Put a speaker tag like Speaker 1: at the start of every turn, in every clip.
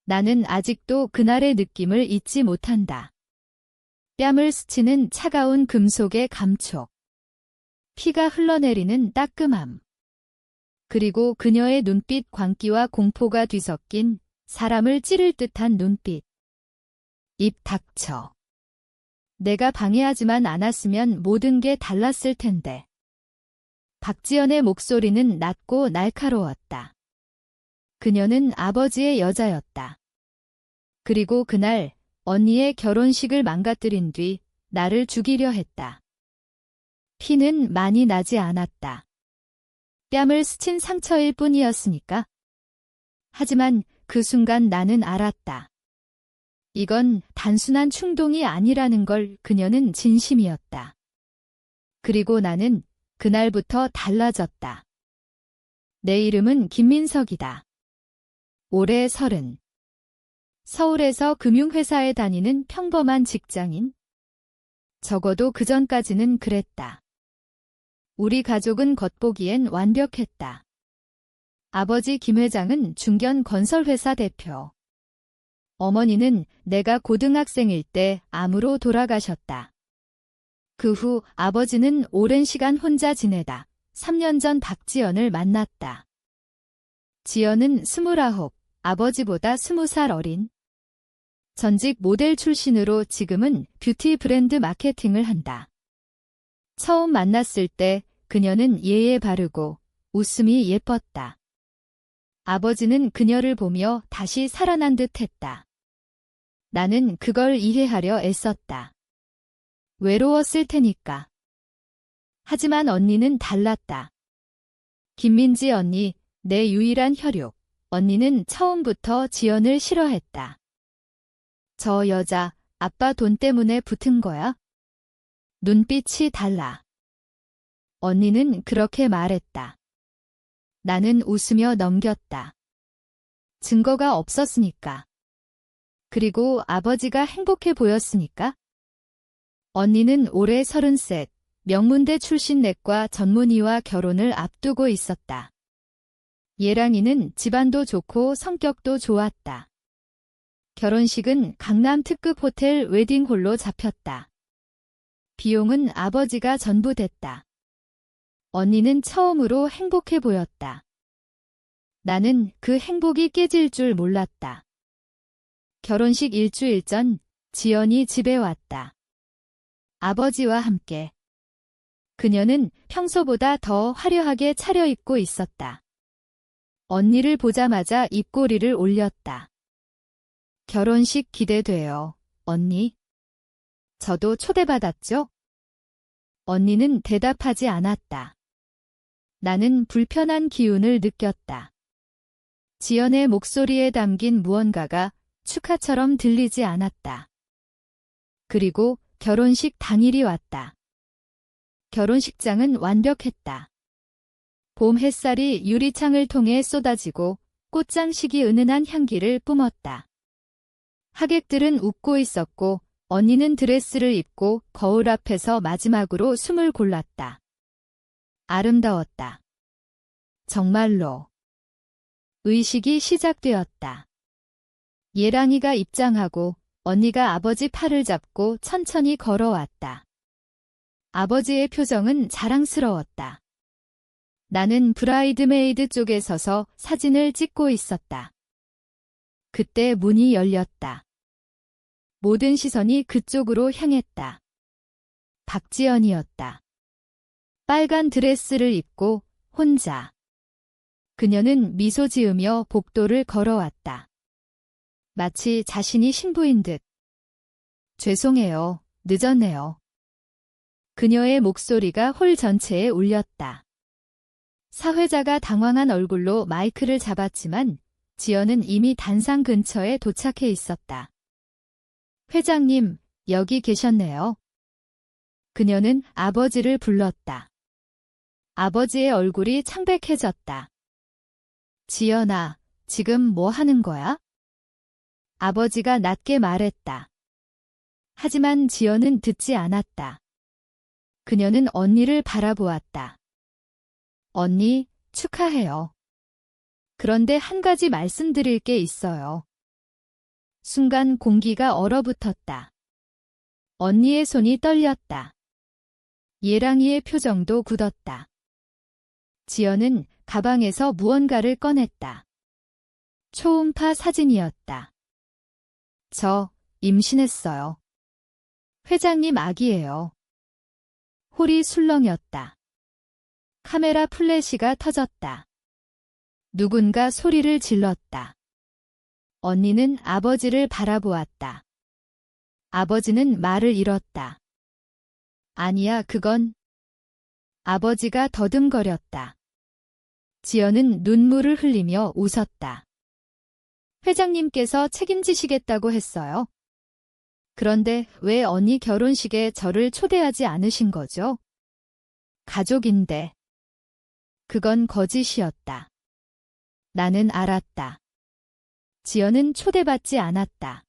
Speaker 1: 나는 아직도 그날의 느낌을 잊지 못한다. 뺨을 스치는 차가운 금속의 감촉. 피가 흘러내리는 따끔함. 그리고 그녀의 눈빛 광기와 공포가 뒤섞인 사람을 찌를 듯한 눈빛. 입 닥쳐. 내가 방해하지만 않았으면 모든 게 달랐을 텐데. 박지연의 목소리는 낮고 날카로웠다. 그녀는 아버지의 여자였다. 그리고 그날 언니의 결혼식을 망가뜨린 뒤 나를 죽이려 했다. 피는 많이 나지 않았다. 뺨을 스친 상처일 뿐이었으니까. 하지만 그 순간 나는 알았다. 이건 단순한 충동이 아니라는 걸. 그녀는 진심이었다. 그리고 나는 그날부터 달라졌다. 내 이름은 김민석이다. 올해 30. 서울에서 금융회사에 다니는 평범한 직장인. 적어도 그전까지는 그랬다. 우리 가족은 겉보기엔 완벽했다. 아버지 김 회장은 중견 건설회사 대표. 어머니는 내가 고등학생일 때 암으로 돌아가셨다. 그 후 아버지는 오랜 시간 혼자 지내다 3년 전 박지연을 만났다. 지연은 29, 아버지보다 20살 어린. 전직 모델 출신으로 지금은 뷰티 브랜드 마케팅을 한다. 처음 만났을 때 그녀는 예에 바르고 웃음이 예뻤다. 아버지는 그녀를 보며 다시 살아난 듯 했다. 나는 그걸 이해하려 애썼다. 외로웠을 테니까. 하지만 언니는 달랐다. 김민지 언니, 내 유일한 혈육. 언니는 처음부터 지연을 싫어했다. 저 여자, 아빠 돈 때문에 붙은 거야? 눈빛이 달라. 언니는 그렇게 말했다. 나는 웃으며 넘겼다. 증거가 없었으니까. 그리고 아버지가 행복해 보였으니까. 언니는 올해 33, 명문대 출신 내과 전문의와 결혼을 앞두고 있었다. 예랑이는 집안도 좋고 성격도 좋았다. 결혼식은 강남 특급 호텔 웨딩홀로 잡혔다. 비용은 아버지가 전부 댔다. 언니는 처음으로 행복해 보였다. 나는 그 행복이 깨질 줄 몰랐다. 결혼식 일주일 전 지연이 집에 왔다. 아버지와 함께. 그녀는 평소보다 더 화려하게 차려입고 있었다. 언니를 보자마자 입꼬리를 올렸다. 결혼식 기대돼요, 언니. 저도 초대받았죠? 언니는 대답하지 않았다. 나는 불편한 기운을 느꼈다. 지연의 목소리에 담긴 무언가가 축하처럼 들리지 않았다. 그리고 결혼식 당일이 왔다. 결혼식장은 완벽했다. 봄 햇살이 유리창을 통해 쏟아지고 꽃장식이 은은한 향기를 뿜었다. 하객들은 웃고 있었고 언니는 드레스를 입고 거울 앞에서 마지막으로 숨을 골랐다. 아름다웠다. 정말로. 의식이 시작되었다. 예랑이가 입장하고 언니가 아버지 팔을 잡고 천천히 걸어왔다. 아버지의 표정은 자랑스러웠다. 나는 브라이드메이드 쪽에 서서 사진을 찍고 있었다. 그때 문이 열렸다. 모든 시선이 그쪽으로 향했다. 박지연이었다. 빨간 드레스를 입고 혼자. 그녀는 미소 지으며 복도를 걸어왔다. 마치 자신이 신부인 듯. 죄송해요, 늦었네요. 그녀의 목소리가 홀 전체에 울렸다. 사회자가 당황한 얼굴로 마이크를 잡았지만 지연은 이미 단상 근처에 도착해 있었다. 회장님, 여기 계셨네요. 그녀는 아버지를 불렀다. 아버지의 얼굴이 창백해졌다. 지연아, 지금 뭐 하는 거야? 아버지가 낮게 말했다. 하지만 지연은 듣지 않았다. 그녀는 언니를 바라보았다. 언니, 축하해요. 그런데 한 가지 말씀드릴 게 있어요. 순간 공기가 얼어붙었다. 언니의 손이 떨렸다. 예랑이의 표정도 굳었다. 지연은 가방에서 무언가를 꺼냈다. 초음파 사진이었다. 저 임신했어요. 회장님 아기예요. 홀이 술렁였다. 카메라 플래시가 터졌다. 누군가 소리를 질렀다. 언니는 아버지를 바라보았다. 아버지는 말을 잃었다. 아니야, 그건. 아버지가 더듬거렸다. 지연은 눈물을 흘리며 웃었다. 회장님께서 책임지시겠다고 했어요. 그런데 왜 언니 결혼식에 저를 초대하지 않으신 거죠? 가족인데. 그건 거짓이었다. 나는 알았다. 지연은 초대받지 않았다.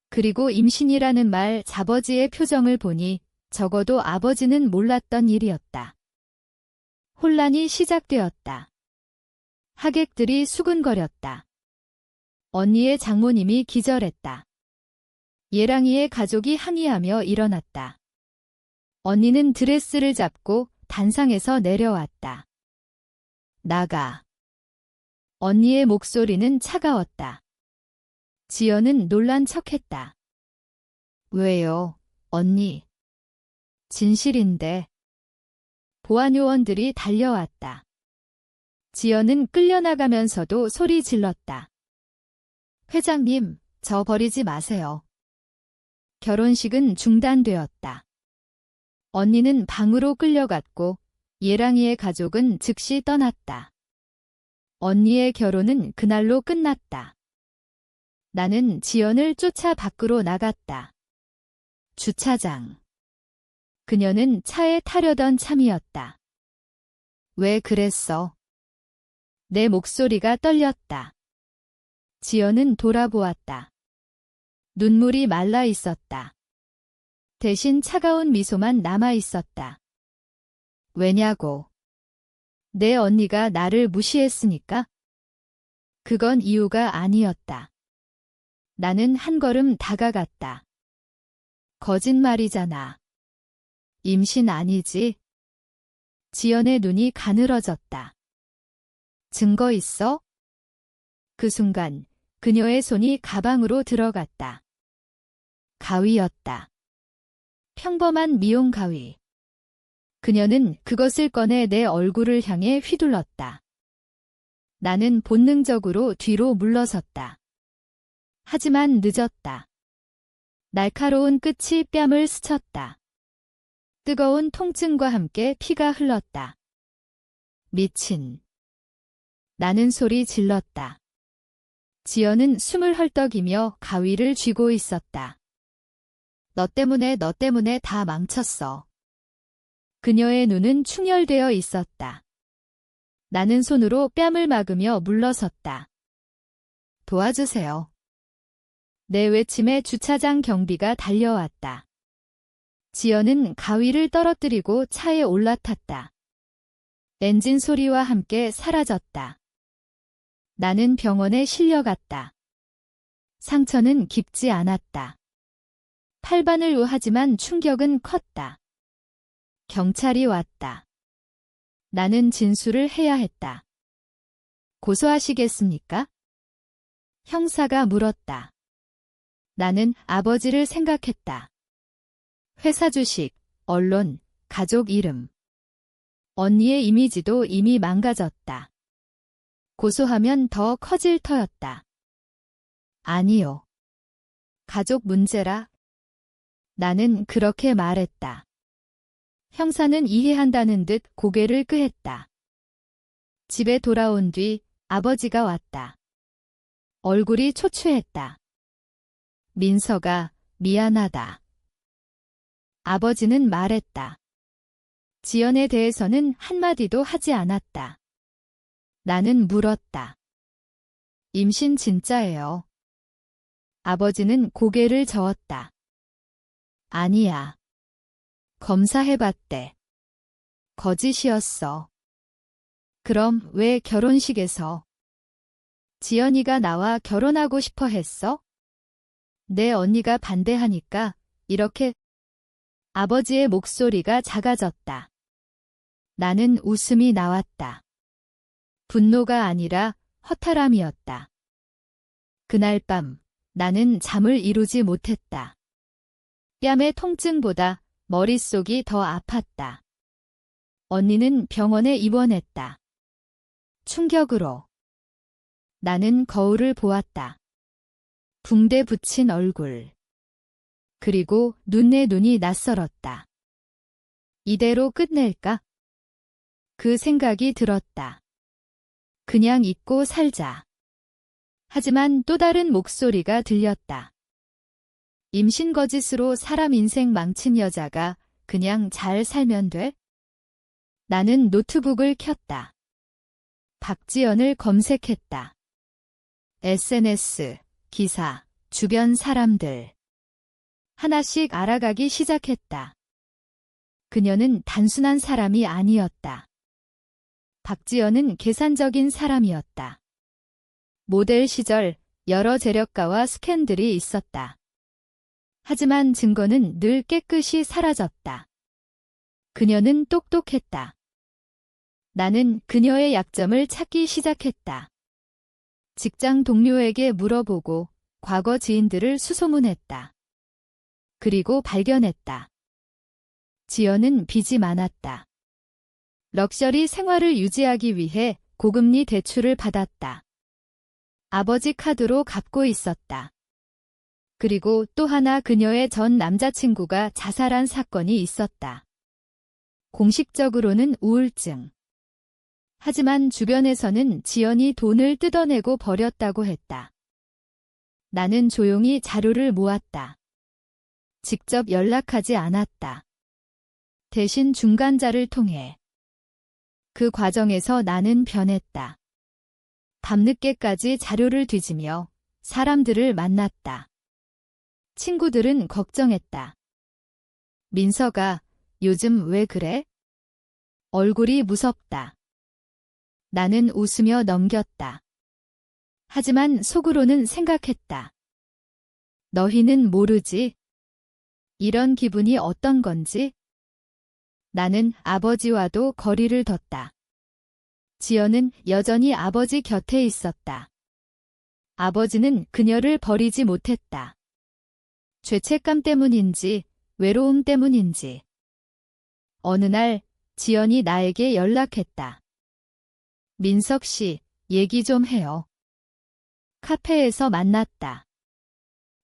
Speaker 1: 그리고 임신이라는 말 아버지의 표정을 보니 적어도 아버지는 몰랐던 일이었다. 혼란이 시작되었다. 하객들이 수군거렸다. 언니의 장모님이 기절했다. 예랑이의 가족이 항의하며 일어났다. 언니는 드레스를 잡고 단상에서 내려왔다. 나가. 언니의 목소리는 차가웠다. 지연은 놀란 척했다. 왜요, 언니? 진실인데. 보안요원들이 달려왔다. 지연은 끌려나가면서도 소리 질렀다. 회장님, 저 버리지 마세요. 결혼식은 중단되었다. 언니는 방으로 끌려갔고 예랑이의 가족은 즉시 떠났다. 언니의 결혼은 그날로 끝났다. 나는 지연을 쫓아 밖으로 나갔다. 주차장. 그녀는 차에 타려던 참이었다. 왜 그랬어? 내 목소리가 떨렸다. 지연은 돌아보았다. 눈물이 말라 있었다. 대신 차가운 미소만 남아 있었다. 왜냐고? 내 언니가 나를 무시했으니까? 그건 이유가 아니었다. 나는 한 걸음 다가갔다. 거짓말이잖아. 임신 아니지? 지연의 눈이 가늘어졌다. 증거 있어? 그 순간 그녀의 손이 가방으로 들어갔다. 가위였다. 평범한 미용 가위. 그녀는 그것을 꺼내 내 얼굴을 향해 휘둘렀다. 나는 본능적으로 뒤로 물러섰다. 하지만 늦었다. 날카로운 끝이 뺨을 스쳤다. 뜨거운 통증과 함께 피가 흘렀다. 미친. 나는 소리 질렀다. 지연은 숨을 헐떡이며 가위를 쥐고 있었다. 너 때문에 다 망쳤어. 그녀의 눈은 충혈되어 있었다. 나는 손으로 뺨을 막으며 물러섰다. 도와주세요. 내 외침에 주차장 경비가 달려왔다. 지연은 가위를 떨어뜨리고 차에 올라탔다. 엔진 소리와 함께 사라졌다. 나는 병원에 실려갔다. 상처는 깊지 않았다. 팔바늘 우하지만 충격은 컸다. 경찰이 왔다. 나는 진술을 해야 했다. 고소하시겠습니까? 형사가 물었다. 나는 아버지를 생각했다. 회사 주식, 언론, 가족 이름. 언니의 이미지도 이미 망가졌다. 고소하면 더 커질 터였다. 아니요. 가족 문제라. 나는 그렇게 말했다. 형사는 이해한다는 듯 고개를 끄했다. 집에 돌아온 뒤 아버지가 왔다. 얼굴이 초췌했다. 민서가 미안하다. 아버지는 말했다. 지연에 대해서는 한마디도 하지 않았다. 나는 물었다. 임신 진짜예요. 아버지는 고개를 저었다. 아니야. 검사해봤대. 거짓이었어. 그럼 왜 결혼식에서 지연이가 나와 결혼하고 싶어 했어? 내 언니가 반대하니까 이렇게 아버지의 목소리가 작아졌다. 나는 웃음이 나왔다. 분노가 아니라 허탈함이었다. 그날 밤 나는 잠을 이루지 못했다. 뺨의 통증보다 머릿속이 더 아팠다. 언니는 병원에 입원했다. 충격으로. 나는 거울을 보았다. 붕대 붙인 얼굴. 그리고 눈에 눈이 낯설었다. 이대로 끝낼까? 그 생각이 들었다. 그냥 잊고 살자. 하지만 또 다른 목소리가 들렸다. 임신 거짓으로 사람 인생 망친 여자가 그냥 잘 살면 돼? 나는 노트북을 켰다. 박지연을 검색했다. SNS, 기사, 주변 사람들. 하나씩 알아가기 시작했다. 그녀는 단순한 사람이 아니었다. 박지연은 계산적인 사람이었다. 모델 시절 여러 재력가와 스캔들이 있었다. 하지만 증거는 늘 깨끗이 사라졌다. 그녀는 똑똑했다. 나는 그녀의 약점을 찾기 시작했다. 직장 동료에게 물어보고 과거 지인들을 수소문했다. 그리고 발견했다. 지연은 빚이 많았다. 럭셔리 생활을 유지하기 위해 고금리 대출을 받았다. 아버지 카드로 갚고 있었다. 그리고 또 하나 그녀의 전 남자친구가 자살한 사건이 있었다. 공식적으로는 우울증. 하지만 주변에서는 지연이 돈을 뜯어내고 버렸다고 했다. 나는 조용히 자료를 모았다. 직접 연락하지 않았다. 대신 중간자를 통해. 그 과정에서 나는 변했다. 밤늦게까지 자료를 뒤지며 사람들을 만났다. 친구들은 걱정했다. 민서가 요즘 왜 그래? 얼굴이 무섭다. 나는 웃으며 넘겼다. 하지만 속으로는 생각했다. 너희는 모르지? 이런 기분이 어떤 건지? 나는 아버지와도 거리를 뒀다. 지연은 여전히 아버지 곁에 있었다. 아버지는 그녀를 버리지 못했다. 죄책감 때문인지 외로움 때문인지. 어느 날 지연이 나에게 연락했다. 민석 씨, 얘기 좀 해요. 카페에서 만났다.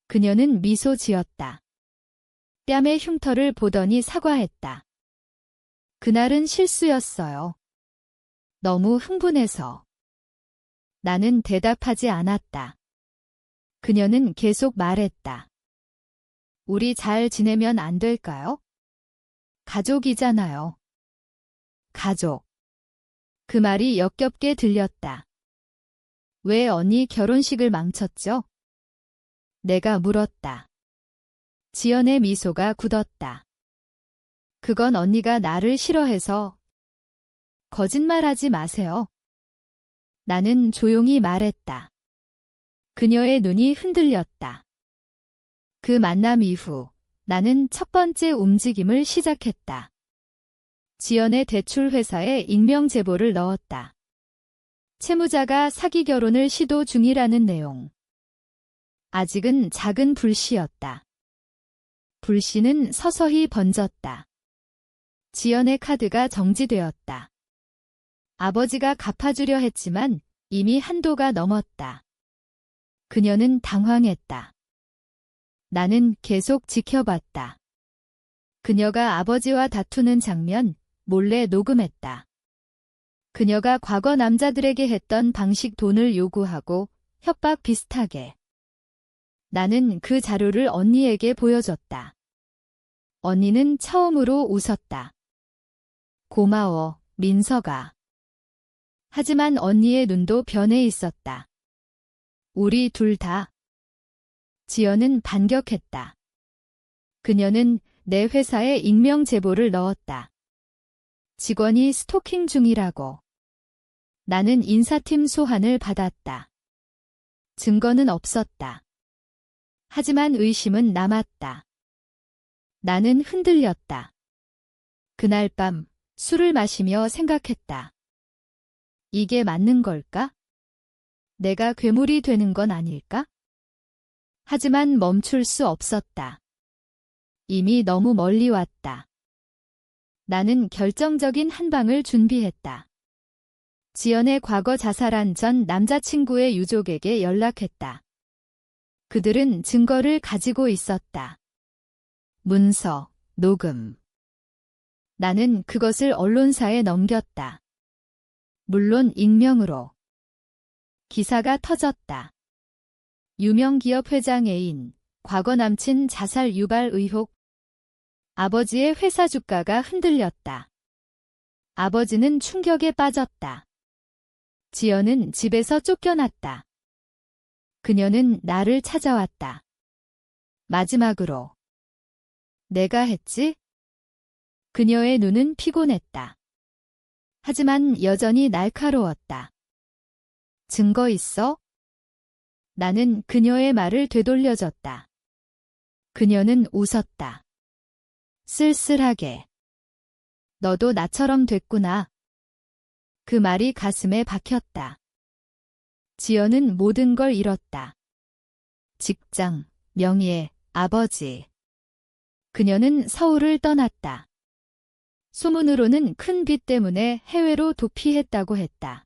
Speaker 1: 그녀는 미소 지었다. 뺨의 흉터를 보더니 사과했다. 그날은 실수였어요. 너무 흥분해서. 나는 대답하지 않았다. 그녀는 계속 말했다. 우리 잘 지내면 안 될까요? 가족이잖아요. 가족. 그 말이 역겹게 들렸다. 왜 언니 결혼식을 망쳤죠? 내가 물었다. 지연의 미소가 굳었다. 그건 언니가 나를 싫어해서. 거짓말하지 마세요. 나는 조용히 말했다. 그녀의 눈이 흔들렸다. 그 만남 이후 나는 첫 번째 움직임을 시작했다. 지연의 대출 회사에 익명 제보를 넣었다. 채무자가 사기 결혼을 시도 중이라는 내용. 아직은 작은 불씨였다. 불씨는 서서히 번졌다. 지연의 카드가 정지되었다. 아버지가 갚아주려 했지만 이미 한도가 넘었다. 그녀는 당황했다. 나는 계속 지켜봤다. 그녀가 아버지와 다투는 장면 몰래 녹음했다. 그녀가 과거 남자들에게 했던 방식 돈을 요구하고 협박 비슷하게. 나는 그 자료를 언니에게 보여줬다. 언니는 처음으로 웃었다. 고마워, 민서가. 하지만 언니의 눈도 변해 있었다. 우리 둘 다. 지연은 반격했다. 그녀는 내 회사에 익명 제보를 넣었다. 직원이 스토킹 중이라고. 나는 인사팀 소환을 받았다. 증거는 없었다. 하지만 의심은 남았다. 나는 흔들렸다. 그날 밤 술을 마시며 생각했다. 이게 맞는 걸까? 내가 괴물이 되는 건 아닐까? 하지만 멈출 수 없었다. 이미 너무 멀리 왔다. 나는 결정적인 한 방을 준비했다. 지연의 과거 자살한 전 남자친구의 유족에게 연락했다. 그들은 증거를 가지고 있었다. 문서, 녹음. 나는 그것을 언론사에 넘겼다. 물론 익명으로. 기사가 터졌다. 유명 기업 회장 애인, 과거 남친 자살 유발 의혹. 아버지의 회사 주가가 흔들렸다. 아버지는 충격에 빠졌다. 지연은 집에서 쫓겨났다. 그녀는 나를 찾아왔다. 마지막으로. 내가 했지? 그녀의 눈은 피곤했다. 하지만 여전히 날카로웠다. 증거 있어? 나는 그녀의 말을 되돌려줬다. 그녀는 웃었다. 쓸쓸하게. 너도 나처럼 됐구나. 그 말이 가슴에 박혔다. 지연은 모든 걸 잃었다. 직장, 명예, 아버지. 그녀는 서울을 떠났다. 소문으로는 큰 빚 때문에 해외로 도피했다고 했다.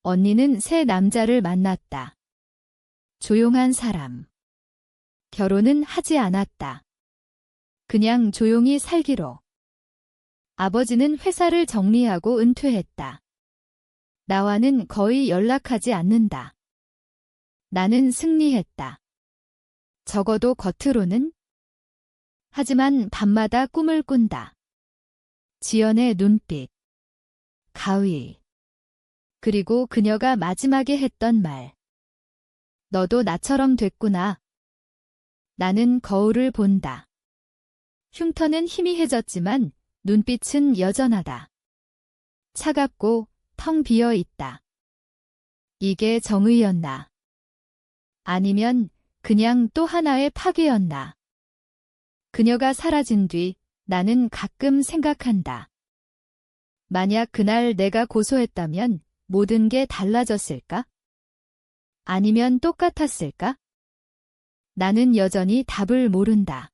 Speaker 1: 언니는 새 남자를 만났다. 조용한 사람. 결혼은 하지 않았다. 그냥 조용히 살기로. 아버지는 회사를 정리하고 은퇴했다. 나와는 거의 연락하지 않는다. 나는 승리했다. 적어도 겉으로는. 하지만 밤마다 꿈을 꾼다. 지연의 눈빛. 가위. 그리고 그녀가 마지막에 했던 말. 너도 나처럼 됐구나. 나는 거울을 본다. 흉터는 희미해졌지만 눈빛은 여전하다. 차갑고 텅 비어 있다. 이게 정의였나? 아니면 그냥 또 하나의 파괴였나? 그녀가 사라진 뒤 나는 가끔 생각한다. 만약 그날 내가 고소했다면 모든 게 달라졌을까? 아니면 똑같았을까? 나는 여전히 답을 모른다.